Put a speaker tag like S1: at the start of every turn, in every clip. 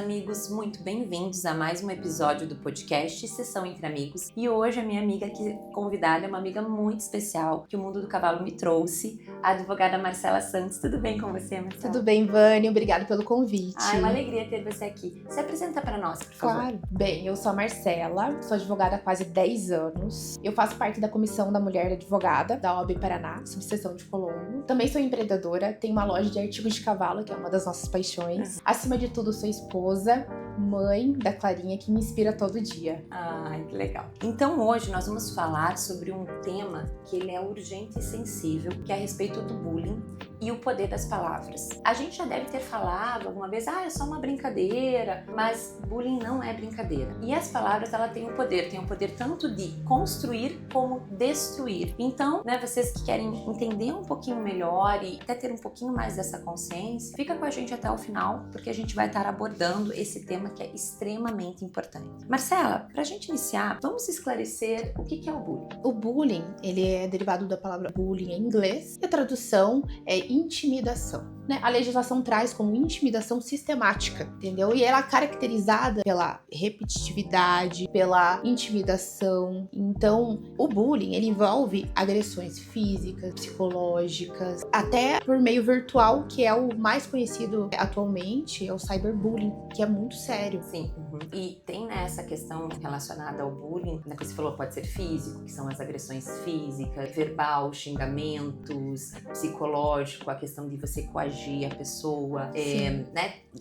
S1: amigos, muito bem-vindos a mais um episódio do podcast Sessão Entre Amigos. E hoje a minha amiga aqui convidada é uma amiga muito especial que o Mundo do Cavalo me trouxe, a advogada Marcela Santos. Tudo bem com você, Marcela?
S2: Tudo bem, Vânia? Obrigada pelo convite.
S1: É uma alegria ter você aqui. Se apresenta para nós, por favor.
S2: Claro. Bem, eu sou a Marcela, sou advogada há quase 10 anos. Eu faço parte da Comissão da Mulher Advogada da OAB Paraná, subseção de Colombo. Também sou empreendedora, tenho uma loja de artigos de cavalo, que é uma das nossas paixões. Acima de tudo, sou esposa, mãe da Clarinha, que me inspira todo dia.
S1: Ai, que legal. Então hoje nós vamos falar sobre um tema que ele é urgente e sensível, que é a respeito do bullying e o poder das palavras. A gente já deve ter falado alguma vez, é só uma brincadeira, mas bullying não é brincadeira. E as palavras, ela tem o poder tanto de construir como destruir. Então, vocês que querem entender um pouquinho melhor e até ter um pouquinho mais dessa consciência, fica com a gente até o final, porque a gente vai estar abordando esse tema que é extremamente importante. Marcela, pra gente iniciar, vamos esclarecer o que é o bullying.
S2: O bullying, ele é derivado da palavra bullying em inglês, e a tradução é intimidação. A legislação traz como intimidação sistemática, entendeu? E ela é caracterizada pela repetitividade, pela intimidação. Então, o bullying, ele envolve agressões físicas, psicológicas, até por meio virtual, que é o mais conhecido atualmente, é o cyberbullying, que é muito sério.
S1: Sim, E tem essa questão relacionada ao bullying, que você falou, pode ser físico, que são as agressões físicas, verbal, xingamentos, psicológico, a questão de você coagir a pessoa, enfim,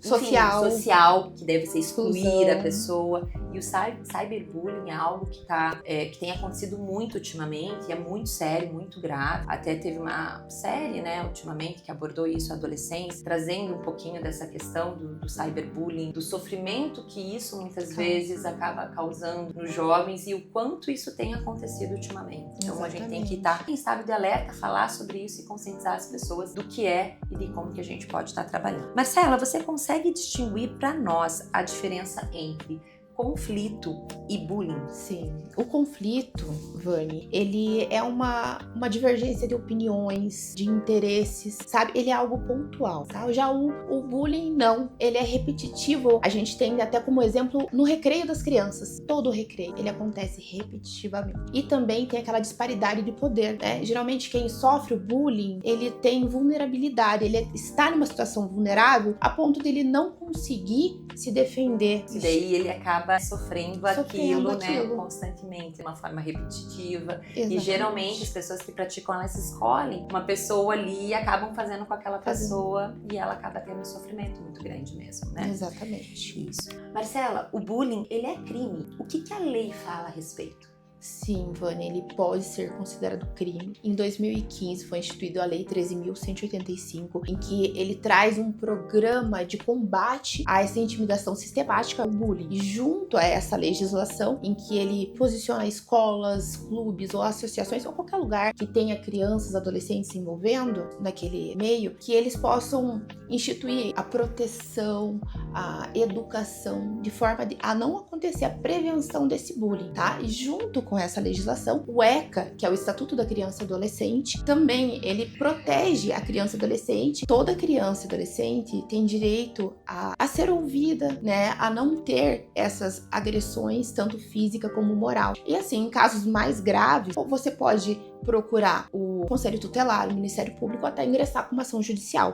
S1: social, que deve ser excluir a pessoa. E o cyberbullying é algo que tem acontecido muito ultimamente, é muito sério, muito grave. Até teve uma série, ultimamente, que abordou isso, a adolescência, trazendo um pouquinho dessa questão do cyberbullying, do sofrimento que isso muitas vezes acaba causando nos jovens e o quanto isso tem acontecido ultimamente. Então a gente tem que estar em estado de alerta, falar sobre isso e conscientizar as pessoas do que é e de como que a gente pode estar trabalhando. Marcela, você consegue distinguir para nós a diferença entre conflito e bullying?
S2: Sim. O conflito, Vani, ele é uma divergência de opiniões, de interesses, sabe? Ele é algo pontual, tá? Já o bullying, não. Ele é repetitivo. A gente tem até como exemplo no recreio das crianças. Todo recreio, ele acontece repetitivamente. E também tem aquela disparidade de poder, né? Geralmente quem sofre o bullying, ele tem vulnerabilidade, ele está numa situação vulnerável a ponto dele não conseguir se defender.
S1: E daí ele acaba sofrendo aquilo. Constantemente, de uma forma repetitiva. Exatamente. E geralmente as pessoas que praticam, elas escolhem uma pessoa ali e acabam fazendo com aquela pessoa e ela acaba tendo um sofrimento muito grande mesmo, né?
S2: Exatamente.
S1: Isso. Marcela, o bullying, ele é crime. O que a lei fala a respeito?
S2: Sim, Vânia, ele pode ser considerado crime. Em 2015 foi instituída a Lei 13.185, em que ele traz um programa de combate a essa intimidação sistemática ao bullying. E junto a essa legislação, em que ele posiciona escolas, clubes ou associações, ou qualquer lugar que tenha crianças, adolescentes se envolvendo naquele meio, que eles possam instituir a proteção, a educação, de forma a não acontecer a prevenção desse bullying, tá? E junto com essa legislação, o ECA, que é o Estatuto da Criança e Adolescente, também ele protege a criança e adolescente. Toda criança e adolescente tem direito a ser ouvida, a não ter essas agressões, tanto física como moral. E assim, em casos mais graves, você pode procurar o Conselho Tutelar, o Ministério Público, até ingressar com uma ação judicial.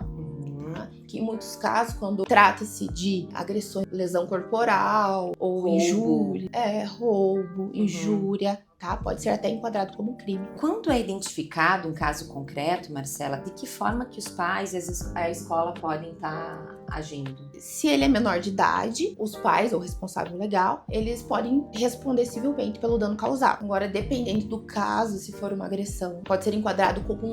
S2: Que em muitos casos, quando trata-se de agressões, lesão corporal ou roubo, injúria, tá? Pode ser até enquadrado como crime.
S1: Quando é identificado um caso concreto, Marcela, de que forma que os pais e a escola podem estar agindo?
S2: Se ele é menor de idade, os pais ou responsável legal, eles podem responder civilmente pelo dano causado. Agora, dependendo do caso, se for uma agressão, pode ser enquadrado como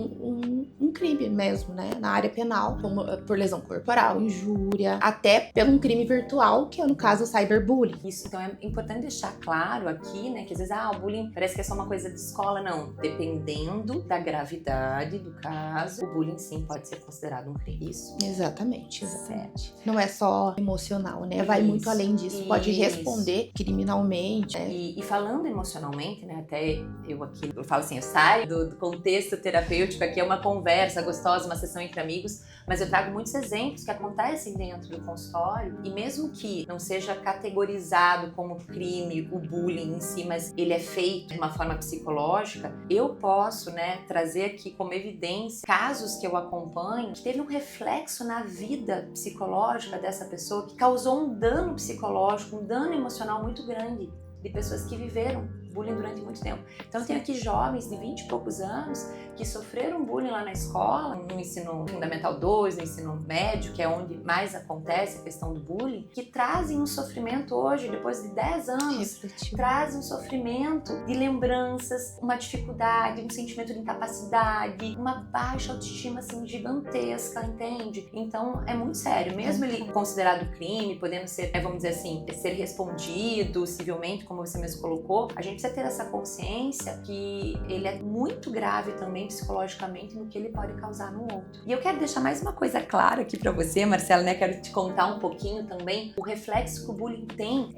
S2: um crime mesmo, Na área penal, como por lesão corporal, injúria, até pelo um crime virtual, que é no caso o cyberbullying.
S1: Isso, então é importante deixar claro aqui, que às vezes, o bullying parece que é só uma coisa de escola, não. Dependendo da gravidade do caso, o bullying sim pode ser considerado um crime. Isso?
S2: Exatamente.
S1: Certo. internet.
S2: Não é só emocional, né? Vai muito além disso. Pode responder criminalmente. Né?
S1: E falando emocionalmente, né? Até eu falo assim, eu saio do contexto terapêutico, aqui é uma conversa gostosa, uma sessão entre amigos, mas eu trago muitos exemplos que acontecem dentro do consultório, e mesmo que não seja categorizado como crime o bullying em si, mas ele é feito de uma forma psicológica, eu posso, né, trazer aqui como evidência casos que eu acompanho que teve um reflexo na vida psicológica dessa pessoa, que causou um dano psicológico, um dano emocional muito grande de pessoas que viveram bullying durante muito tempo. Então eu tenho aqui jovens de 20 e poucos anos que sofreram bullying lá na escola, no ensino fundamental 2, no ensino médio, que é onde mais acontece a questão do bullying, que trazem um sofrimento hoje, depois de 10 anos, trazem um sofrimento de lembranças, uma dificuldade, um sentimento de incapacidade, uma baixa autoestima assim gigantesca, entende? Então é muito sério, mesmo ele considerado crime, podendo ser, vamos dizer assim, ser respondido civilmente, como você mesmo colocou, a gente precisa ter essa consciência que ele é muito grave também psicologicamente no que ele pode causar no outro. E eu quero deixar mais uma coisa clara aqui pra você, Marcela, né? Quero te contar um pouquinho também o reflexo que o bullying tem,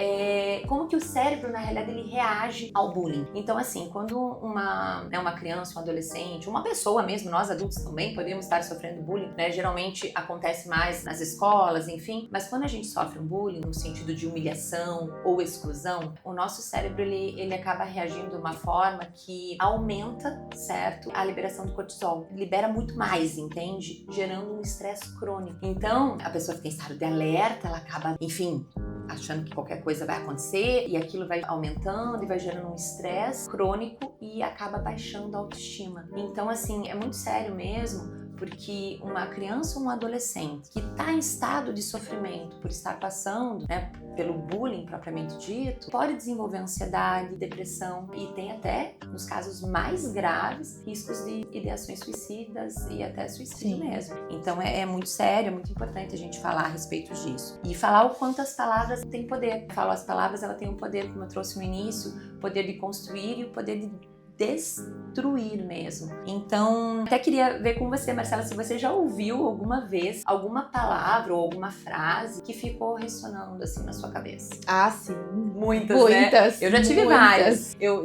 S1: como que o cérebro, na realidade, ele reage ao bullying. Então, assim, quando uma criança, um adolescente, uma pessoa mesmo, nós adultos também podemos estar sofrendo bullying, né? Geralmente acontece mais nas escolas, enfim, mas quando a gente sofre um bullying no sentido de humilhação ou exclusão, o nosso cérebro, ele acaba reagindo de uma forma que aumenta, certo? A liberação do cortisol. Libera muito mais, entende? Gerando um estresse crônico. Então, a pessoa fica em estado de alerta, ela acaba, enfim, achando que qualquer coisa vai acontecer e aquilo vai aumentando e vai gerando um estresse crônico e acaba baixando a autoestima. Então, assim, é muito sério mesmo, porque uma criança ou um adolescente que está em estado de sofrimento por estar passando, né, pelo bullying propriamente dito, pode desenvolver ansiedade, depressão e tem até, nos casos mais graves, riscos de ideações suicidas e até suicídio mesmo. Então é muito sério, é muito importante a gente falar a respeito disso. E falar o quanto as palavras têm poder. Eu falo, as palavras, ela tem um poder, como eu trouxe no início, o poder de construir e o poder de destruir mesmo. Então, até queria ver com você, Marcela, se você já ouviu alguma vez alguma palavra ou alguma frase que ficou ressonando assim na sua cabeça.
S2: Ah, sim.
S1: Muitas, né? Eu já tive várias. Eu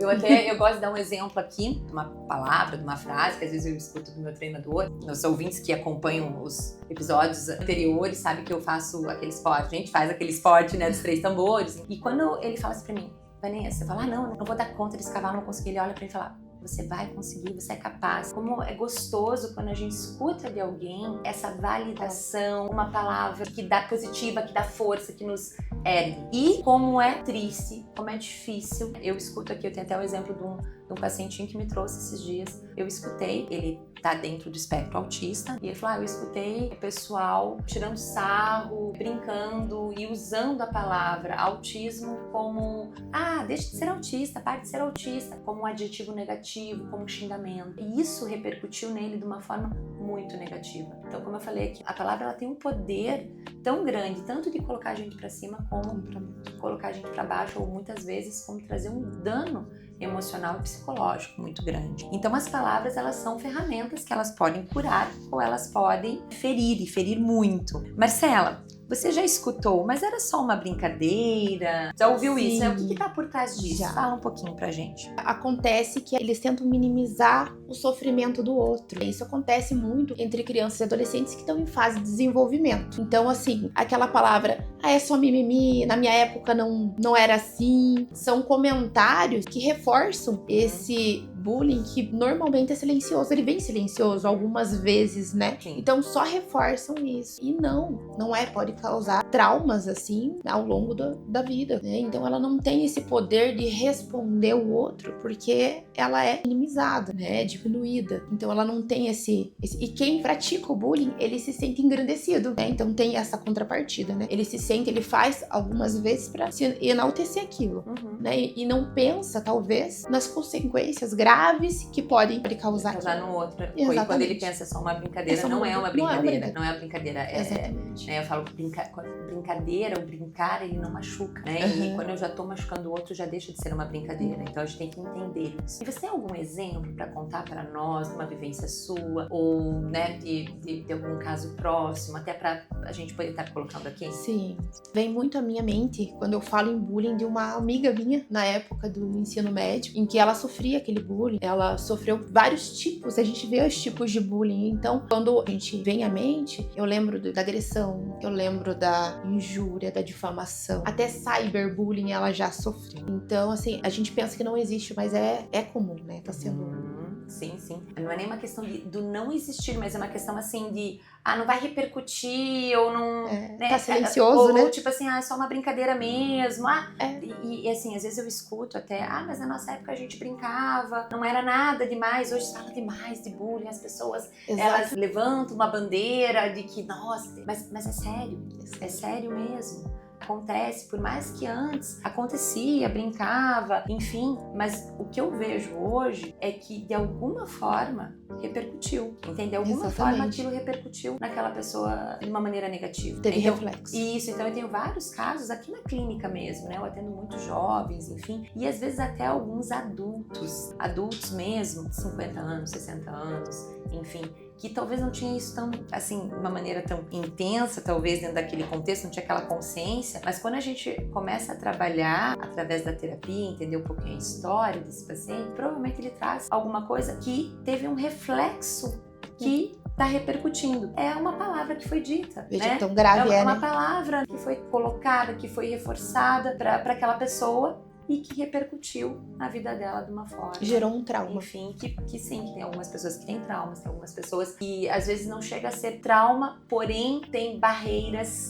S1: gosto de dar um exemplo aqui, uma palavra, de uma frase, que às vezes eu escuto do meu treinador. Meus ouvintes que acompanham os episódios anteriores sabem que eu faço aquele esporte. A gente faz aquele esporte, né, dos 3 tambores. E quando ele fala assim pra mim, Vanessa, eu falo, não vou dar conta desse cavalo, não consegui. Ele olha pra mim e fala, você vai conseguir, você é capaz. Como é gostoso quando a gente escuta de alguém essa validação, uma palavra que dá positiva, que dá força, que nos ergue. E como é triste, como é difícil. Eu escuto aqui, eu tenho até o exemplo de um pacientinho que me trouxe esses dias. Eu escutei, ele tá dentro do espectro autista, e ele falou, eu escutei o pessoal tirando sarro, brincando e usando a palavra autismo como, deixa de ser autista, pare de ser autista, como um adjetivo negativo, como um xingamento. E isso repercutiu nele de uma forma muito negativa. Então, como eu falei aqui, a palavra ela tem um poder tão grande, tanto de colocar a gente pra cima, como colocar a gente pra baixo, ou muitas vezes como trazer um dano emocional e psicológico muito grande. Então as palavras, elas são ferramentas que elas podem curar ou elas podem ferir, e ferir muito. Marcela, você já escutou, mas era só uma brincadeira? Já ouviu isso? O que tá por trás disso?
S2: Já.
S1: Fala um pouquinho pra gente.
S2: Acontece que eles tentam minimizar o sofrimento do outro. Isso acontece muito entre crianças e adolescentes que estão em fase de desenvolvimento. Então, assim, aquela palavra, é só mimimi, na minha época não era assim. São comentários que reforçam esse bullying que normalmente é silencioso. Ele vem silencioso algumas vezes, né?
S1: Sim.
S2: Então só reforçam isso. E não pode causar traumas assim ao longo da vida, né? Então ela não tem esse poder de responder o outro porque ela é minimizada, né? Diminuída. Então ela não tem esse... E quem pratica o bullying, ele se sente engrandecido, né? Então tem essa contrapartida, né? Ele faz algumas vezes pra se enaltecer aquilo, né? E não pensa, talvez, nas consequências graves graves que podem causar
S1: no outro.
S2: Exatamente.
S1: Quando ele pensa só uma brincadeira, não é uma brincadeira. Não é uma brincadeira.
S2: Exatamente.
S1: Né, eu falo que brincadeira, o brincar, ele não machuca, né? E quando eu já tô machucando o outro, já deixa de ser uma brincadeira. Então a gente tem que entender isso. E você tem algum exemplo para contar para nós de uma vivência sua? Ou, né, de algum caso próximo? Até para a gente poder estar colocando aqui?
S2: Sim. Vem muito à minha mente quando eu falo em bullying de uma amiga minha, na época do ensino médio, em que ela sofria aquele bullying. Ela sofreu vários tipos, a gente vê os tipos de bullying. Então, quando a gente vem à mente, eu lembro da agressão, eu lembro da injúria, da difamação. Até cyberbullying ela já sofreu. Então, assim, a gente pensa que não existe, mas é comum, né? Tá sendo...
S1: Sim. Não é nem uma questão do não existir, mas é uma questão assim de não vai repercutir ou não...
S2: Tá silencioso, né?
S1: Ou tipo assim, é só uma brincadeira mesmo. E assim, às vezes eu escuto até, mas na nossa época a gente brincava, não era nada demais, hoje fala demais de bullying, as pessoas, elas levantam uma bandeira de que, nossa, mas é sério mesmo. Acontece, por mais que antes acontecia, brincava, enfim, mas o que eu vejo hoje é que de alguma forma repercutiu, entende? De alguma forma aquilo repercutiu naquela pessoa de uma maneira negativa.
S2: Teve reflexo.
S1: Isso, então eu tenho vários casos aqui na clínica mesmo, né? Eu atendo muitos jovens, enfim, e às vezes até alguns adultos mesmo, de 50 anos, 60 anos, enfim, que talvez não tinha isso tão, assim, de uma maneira tão intensa, talvez dentro daquele contexto, não tinha aquela consciência, mas quando a gente começa a trabalhar através da terapia, entender um pouquinho a história desse paciente, provavelmente ele traz alguma coisa que teve um reflexo que está repercutindo. É uma palavra que foi dita,
S2: Veja,
S1: né?
S2: tão grave
S1: uma
S2: né?
S1: palavra que foi colocada, que foi reforçada para aquela pessoa e que repercutiu na vida dela de uma forma.
S2: Gerou um trauma.
S1: Enfim, que sim, que tem algumas pessoas que têm traumas, tem algumas pessoas que às vezes não chega a ser trauma, porém tem barreiras,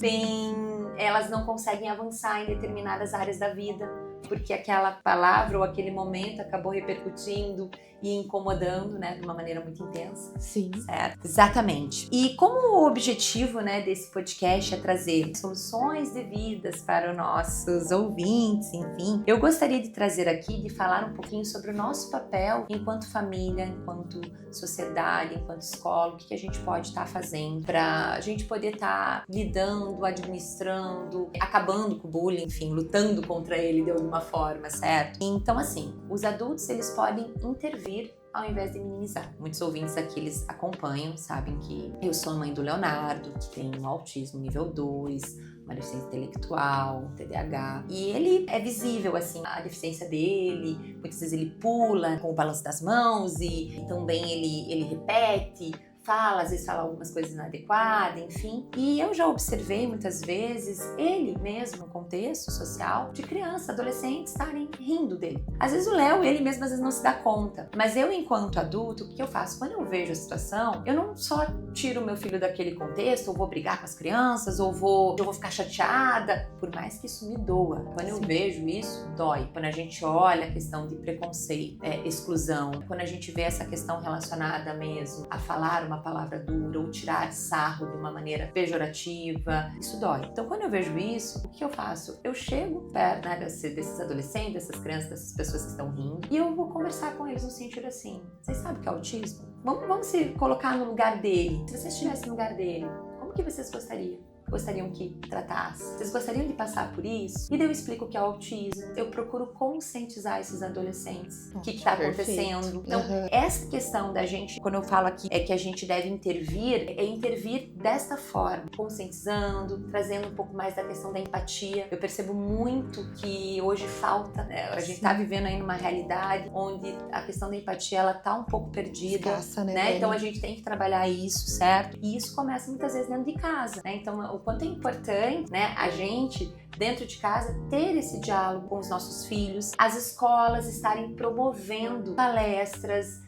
S1: elas não conseguem avançar em determinadas áreas da vida, porque aquela palavra ou aquele momento acabou repercutindo e incomodando, né, de uma maneira muito intensa.
S2: Sim.
S1: Certo? Exatamente. E como o objetivo, né, desse podcast é trazer soluções devidas para os nossos ouvintes, enfim, eu gostaria de trazer aqui, de falar um pouquinho sobre o nosso papel enquanto família, enquanto sociedade, enquanto escola, o que a gente pode estar fazendo para a gente poder estar lidando, administrando, acabando com o bullying, enfim, lutando contra ele de alguma forma, certo? Então, assim, os adultos, eles podem intervir ao invés de minimizar. Muitos ouvintes aqui, eles acompanham, sabem que eu sou mãe do Leonardo, que tem um autismo nível 2, uma deficiência intelectual, um TDAH. E ele é visível, assim, a deficiência dele. Muitas vezes ele pula com o balanço das mãos e também ele repete, às vezes fala algumas coisas inadequadas, enfim. E eu já observei muitas vezes ele mesmo, no contexto social, de criança, adolescentes estarem rindo dele. Às vezes o Léo, ele mesmo às vezes não se dá conta. Mas eu, enquanto adulto, o que eu faço? Quando eu vejo a situação, eu não só tiro o meu filho daquele contexto, ou vou brigar com as crianças, ou eu vou ficar chateada, por mais que isso me doa. Quando eu vejo isso, dói. Quando a gente olha a questão de preconceito, exclusão, quando a gente vê essa questão relacionada mesmo a falar uma palavra dura ou tirar sarro de uma maneira pejorativa, isso dói. Então, quando eu vejo isso, o que eu faço? Eu chego perto, né, desses adolescentes, dessas crianças, dessas pessoas que estão rindo, e eu vou conversar com eles no sentido assim: vocês sabem o que é autismo? Vamos se colocar no lugar dele. Se vocês estivessem no lugar dele, como que vocês gostariam que tratasse? Vocês gostariam de passar por isso? E daí eu explico o que é o autismo. Eu procuro conscientizar esses adolescentes. O que está acontecendo. Então, essa questão da gente, quando eu falo aqui, é que a gente deve intervir, é intervir desta forma, conscientizando, trazendo um pouco mais da questão da empatia. Eu percebo muito que hoje falta, né? A gente está vivendo aí numa realidade onde a questão da empatia, ela tá um pouco perdida.
S2: Escassa,
S1: né? Então a gente tem que trabalhar isso, certo? E isso começa muitas vezes dentro de casa, né? Então, o quanto é importante, né, a gente, dentro de casa, ter esse diálogo com os nossos filhos, as escolas estarem promovendo palestras,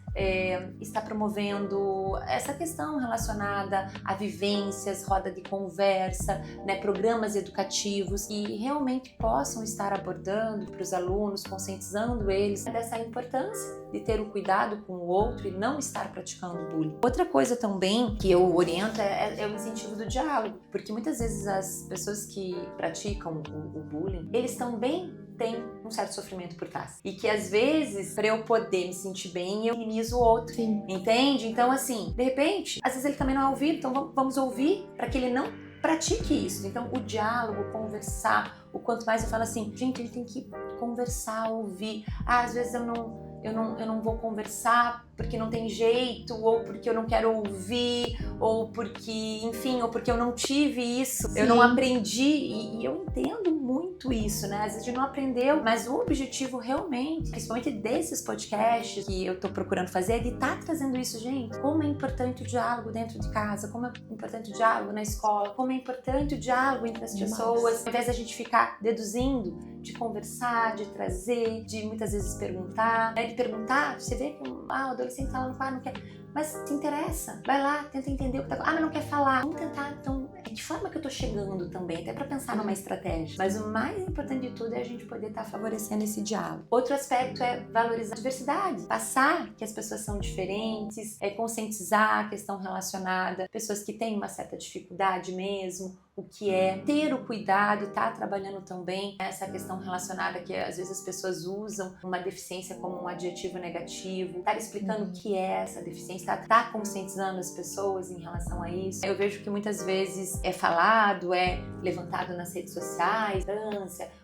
S1: está promovendo essa questão relacionada a vivências, roda de conversa, né, programas educativos que realmente possam estar abordando para os alunos, conscientizando eles dessa importância de ter o cuidado com o outro e não estar praticando bullying. Outra coisa também que eu oriento é o incentivo do diálogo, porque muitas vezes as pessoas que praticam o bullying, eles também tem um certo sofrimento por trás. E que às vezes, pra eu poder me sentir bem, eu minimizo o outro.
S2: Sim.
S1: Entende? Então, assim, de repente, às vezes ele também não é ouvido, então vamos ouvir para que ele não pratique isso. Então, o diálogo, conversar, o quanto mais eu falo assim, gente, ele tem que conversar, ouvir. Às vezes eu não vou conversar porque não tem jeito, ou porque eu não quero ouvir, ou porque, enfim, ou porque eu não tive isso, eu não aprendi, e eu entendo muito isso, né? Às vezes a gente não aprendeu, mas o objetivo realmente, principalmente desses podcasts que eu tô procurando fazer, é de estar trazendo isso, gente. Como é importante o diálogo dentro de casa, como é importante o diálogo na escola, como é importante o diálogo entre as pessoas, ao invés da gente ficar deduzindo, de conversar, de trazer, de muitas vezes perguntar, né? De perguntar, você vê que o adolescente tá lá no quarto, não quer, mas te interessa, vai lá, tenta entender o que tá, mas não quer falar, vamos tentar, então, de que forma que eu tô chegando também, até pra pensar numa estratégia, mas o mais importante de tudo é a gente poder estar favorecendo esse diálogo. Outro aspecto é valorizar a diversidade, passar que as pessoas são diferentes, conscientizar a questão relacionada, pessoas que têm uma certa dificuldade mesmo, o que é ter o cuidado, estar trabalhando também essa questão relacionada que às vezes as pessoas usam uma deficiência como um adjetivo negativo, estar explicando o que é essa deficiência, estar conscientizando as pessoas em relação a isso. Eu vejo que muitas vezes é falado, é levantado nas redes sociais,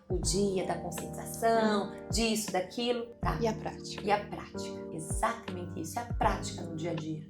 S1: o dia da conscientização, disso, daquilo. Tá.
S2: E a prática?
S1: E a prática, exatamente isso, é a prática no dia a dia.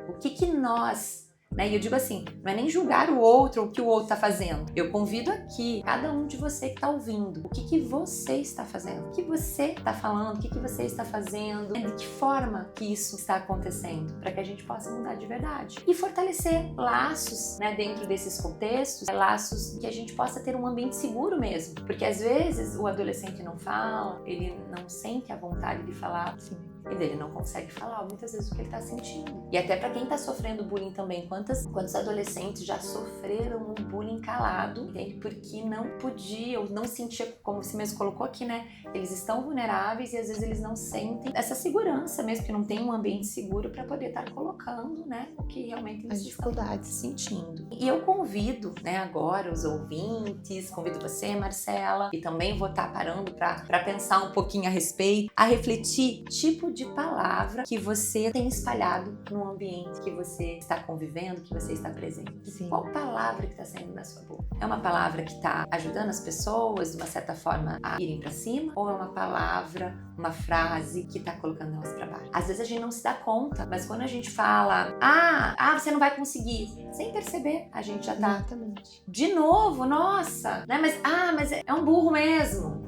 S1: O que nós... E eu digo assim, não é nem julgar o outro ou o que o outro está fazendo. Eu convido aqui, cada um de você que está ouvindo, o que você está fazendo? O que você está falando? O que você está fazendo? De que forma que isso está acontecendo? Para que a gente possa mudar de verdade. E fortalecer laços, dentro desses contextos, laços que a gente possa ter um ambiente seguro mesmo. Porque às vezes o adolescente não fala, ele não sente a vontade de falar.
S2: Sim.
S1: E dele não consegue falar muitas vezes o que ele está sentindo. E até para quem está sofrendo bullying também, quantos adolescentes já sofreram um bullying calado, entende? Porque não podia, ou não sentia, como você mesmo colocou aqui, né? Eles estão vulneráveis e às vezes eles não sentem essa segurança mesmo, que não tem um ambiente seguro para poder estar colocando, o que realmente eles estão sentindo. E eu convido, agora os ouvintes, convido você, Marcela, e também vou estar parando para pensar um pouquinho a respeito, a refletir tipo de palavra que você tem espalhado no ambiente que você está convivendo, que você está presente.
S2: Sim.
S1: Qual palavra que está saindo da sua boca? É uma palavra que está ajudando as pessoas, de uma certa forma, a irem para cima? Ou é uma palavra, uma frase que está colocando elas para baixo? Às vezes a gente não se dá conta, mas quando a gente fala, você não vai conseguir, sem perceber, a gente já tá.
S2: Exatamente.
S1: De novo, nossa, mas é um burro mesmo.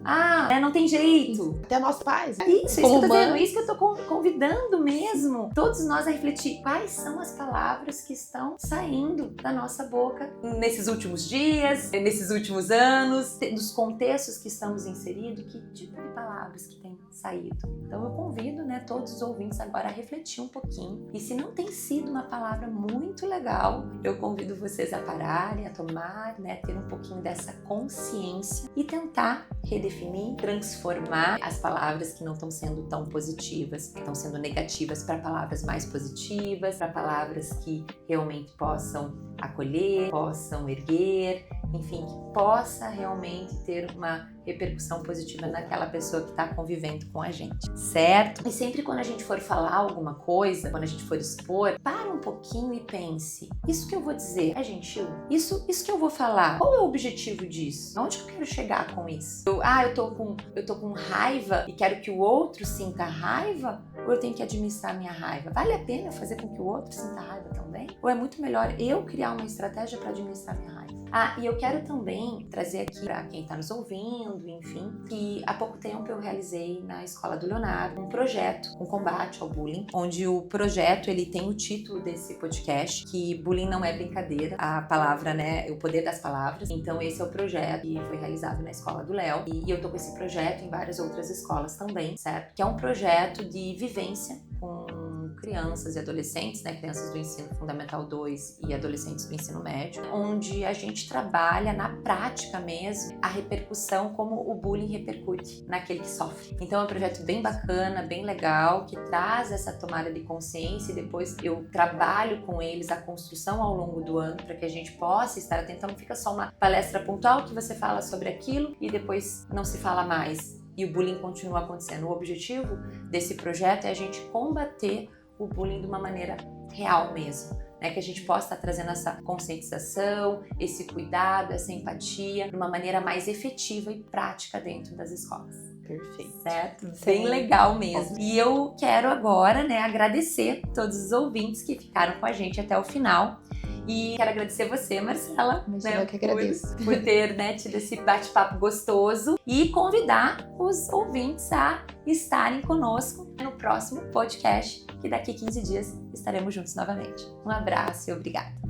S1: Não tem jeito.
S2: Até nós pais.
S1: Isso que eu tô dizendo, isso que eu tô convidando mesmo todos nós a refletir quais são as palavras que estão saindo da nossa boca nesses últimos dias, nesses últimos anos, dos contextos que estamos inseridos, que tipo de palavras que tem saído. Então eu convido, todos os ouvintes agora a refletir um pouquinho, e se não tem sido uma palavra muito legal, eu convido vocês a pararem, a tomar, ter um pouquinho dessa consciência e tentar redefinir, transformar as palavras que não estão sendo tão positivas, que estão sendo negativas, para palavras mais positivas, para palavras que realmente possam acolher, possam erguer, enfim, que possa realmente ter uma repercussão positiva naquela pessoa que está convivendo com a gente, certo? E sempre quando a gente for falar alguma coisa, quando a gente for expor, para um pouquinho e pense, isso que eu vou dizer é gentil? Isso que eu vou falar, qual é o objetivo disso? Aonde que eu quero chegar com isso? Eu tô com raiva e quero que o outro sinta raiva? Ou eu tenho que administrar minha raiva? Vale a pena fazer com que o outro sinta raiva também? Ou é muito melhor eu criar uma estratégia para administrar minha raiva? E eu quero também trazer aqui para quem está nos ouvindo, enfim, que há pouco tempo eu realizei na Escola do Leonardo um projeto, um combate ao bullying, onde o projeto ele tem o título desse podcast, que bullying não é brincadeira, a palavra, o poder das palavras. Então esse é o projeto que foi realizado na Escola do Léo, e eu tô com esse projeto em várias outras escolas também, certo? Que é um projeto de vivência com crianças e adolescentes, né, crianças do ensino fundamental 2 e adolescentes do ensino médio, onde a gente trabalha na prática mesmo a repercussão, como o bullying repercute naquele que sofre. Então é um projeto bem bacana, bem legal, que traz essa tomada de consciência, e depois eu trabalho com eles a construção ao longo do ano para que a gente possa estar atento. Então não fica só uma palestra pontual que você fala sobre aquilo e depois não se fala mais e o bullying continua acontecendo. O objetivo desse projeto é a gente combater o bullying de uma maneira real mesmo, né? Que a gente possa estar trazendo essa conscientização, esse cuidado, essa empatia de uma maneira mais efetiva e prática dentro das escolas.
S2: Perfeito.
S1: Certo? Bem legal mesmo. E eu quero agora, né, agradecer todos os ouvintes que ficaram com a gente até o final. E quero agradecer você, Marcela,
S2: eu que agradeço.
S1: por ter, né, tido esse bate-papo gostoso, e convidar os ouvintes a estarem conosco no próximo podcast, que daqui 15 dias estaremos juntos novamente. Um abraço e obrigada.